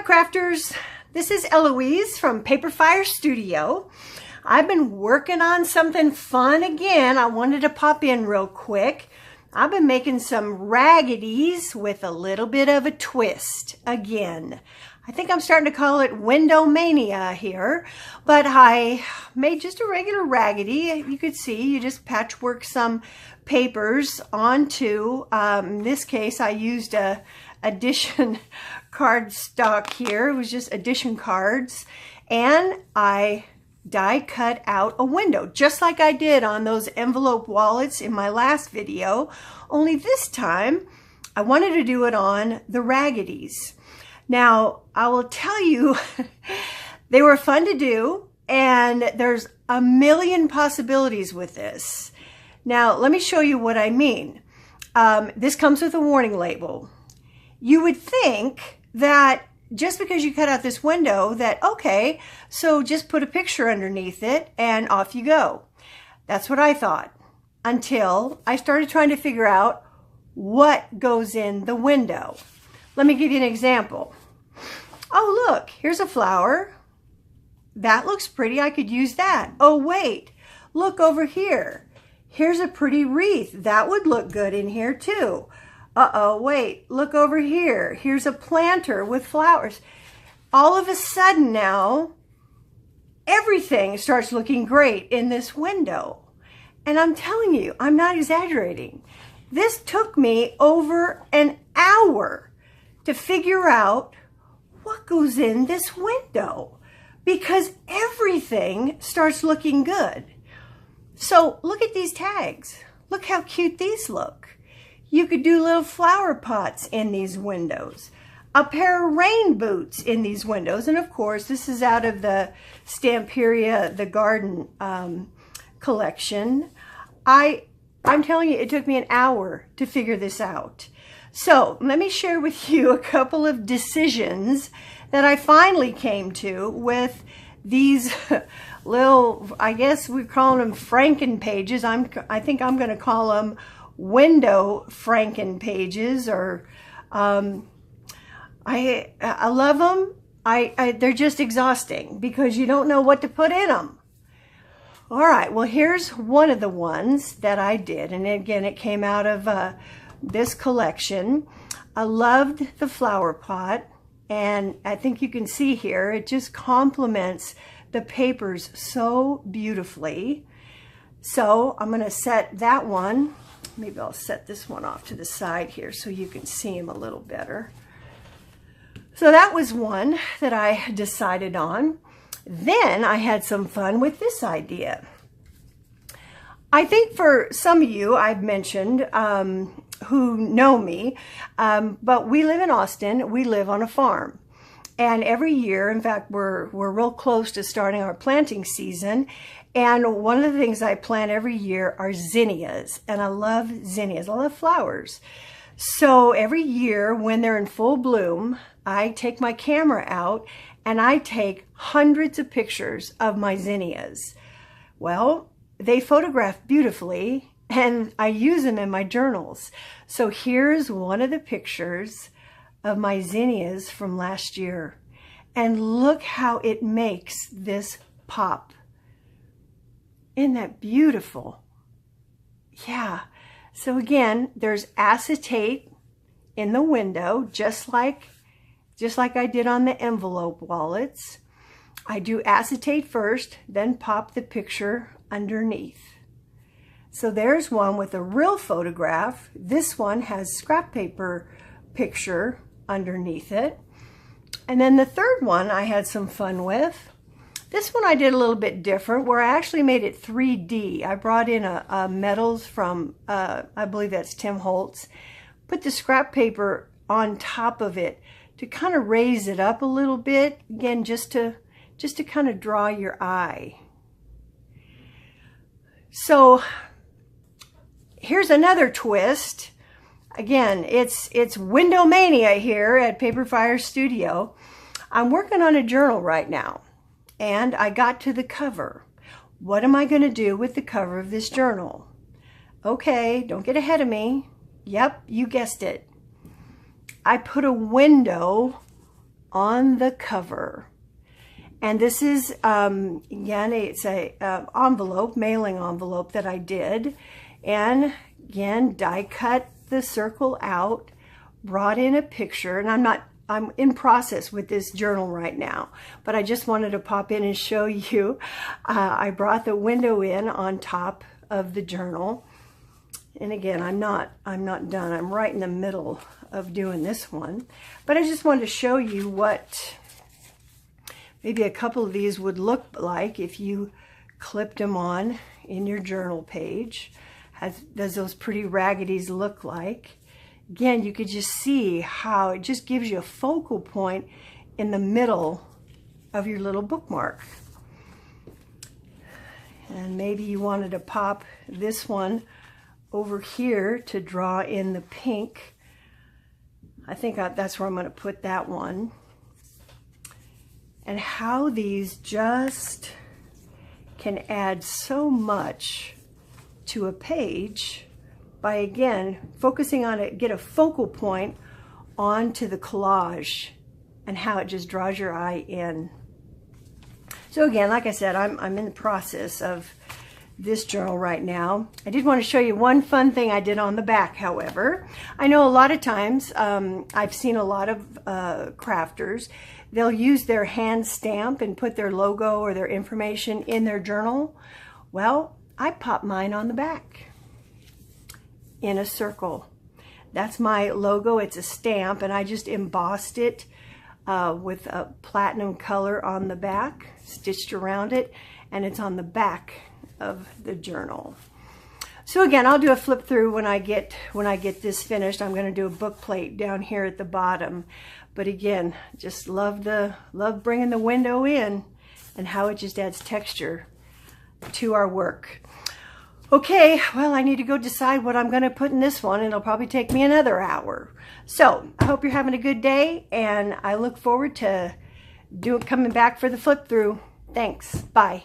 crafters, this is Eloise from Paper Fire Studio. I've been working on something fun again. I wanted to pop in real quick. I've been making some Raggeties with a little bit of a twist again. I think I'm starting to call it Window Mania here, but I made just a regular Raggedy. You could see, you just patchwork some papers onto, in this case, I used a addition card stock here. It was just addition cards, and I die cut out a window just like I did on those envelope wallets in my last video, only this time I wanted to do it on the Raggeties. Now I will tell you they were fun to do, and there's a million possibilities with this. Now let me show you what I mean. This comes with a warning label. You would think that just because you cut out this window that, okay, so just put a picture underneath it and off you go. That's what I thought, until I started trying to figure out what goes in the window. Let me give you an example. Oh, look, here's a flower. That looks pretty. I could use that. Oh, wait, look over here. Here's a pretty wreath. That would look good in here too. Uh-oh, wait, look over here. Here's a planter with flowers. All of a sudden now, everything starts looking great in this window. And I'm telling you, I'm not exaggerating. This took me over an hour to figure out what goes in this window, because everything starts looking good. So look at these tags. Look how cute these look. You could do little flower pots in these windows, a pair of rain boots in these windows. And of course, this is out of the Stamperia, the garden collection. I'm telling you, it took me an hour to figure this out. So let me share with you a couple of decisions that I finally came to with these little, I guess we're calling them Franken pages. I think I'm going to call them window Franken pages, or I love them. They're just exhausting because you don't know what to put in them. All right, well, here's one of the ones that I did, and again, it came out of this collection. I loved the flower pot, and I think you can see here it just complements the papers so beautifully. So I'm going to set that one. Maybe I'll set this one off to the side here so you can see him a little better. So that was one that I decided on. Then I had some fun with this idea. I think for some of you I've mentioned who know me, but we live in Austin. We live on a farm. And every year, in fact, we're real close to starting our planting season. And one of the things I plant every year are zinnias. And I love zinnias. I love flowers. So every year when they're in full bloom, I take my camera out and I take hundreds of pictures of my zinnias. Well, they photograph beautifully, and I use them in my journals. So here's one of the pictures of my zinnias from last year. And look how it makes this pop. Isn't that beautiful? Yeah. So again, there's acetate in the window, just like I did on the envelope wallets. I do acetate first, then pop the picture underneath. So there's one with a real photograph. This one has scrap paper picture underneath it. And then the third one I had some fun with. This one I did a little bit different, where I actually made it 3D. I brought in a metals from, I believe that's Tim Holtz. Put the scrap paper on top of it to kind of raise it up a little bit. Again, just to kind of draw your eye. So here's another twist. Again, it's Window Mania here at Paper Fire Studio. I'm working on a journal right now, and I got to the cover. What am I going to do with the cover of this journal? Okay, don't get ahead of me. Yep, you guessed it. I put a window on the cover. And this is, again, it's a envelope, mailing envelope that I did. And again, die cut the circle out, brought in a picture, and I'm in process with this journal right now, but I just wanted to pop in and show you. I brought the window in on top of the journal. And again, I'm not done. I'm right in the middle of doing this one, but I just wanted to show you what maybe a couple of these would look like if you clipped them on in your journal page. Does those pretty Raggeties look like? Again, you could just see how it just gives you a focal point in the middle of your little bookmark. And maybe you wanted to pop this one over here to draw in the pink. I think that's where I'm going to put that one. And how these just can add so much to a page by, again, focusing on it, get a focal point onto the collage and how it just draws your eye in. So again, like I said, I'm in the process of this journal right now. I did want to show you one fun thing I did on the back, however. I know a lot of times, I've seen a lot of crafters, they'll use their hand stamp and put their logo or their information in their journal. Well, I popped mine on the back in a circle. That's my logo. It's a stamp, and I just embossed it with a platinum color on the back, stitched around it, and it's on the back of the journal. So again, I'll do a flip through when I get this finished. I'm going to do a book plate down here at the bottom. But again, just love bringing the window in and how it just adds texture to our work. Okay, well, I need to go decide what I'm going to put in this one, and it'll probably take me another hour. So I hope you're having a good day, and I look forward to coming back for the flip through. Thanks. Bye.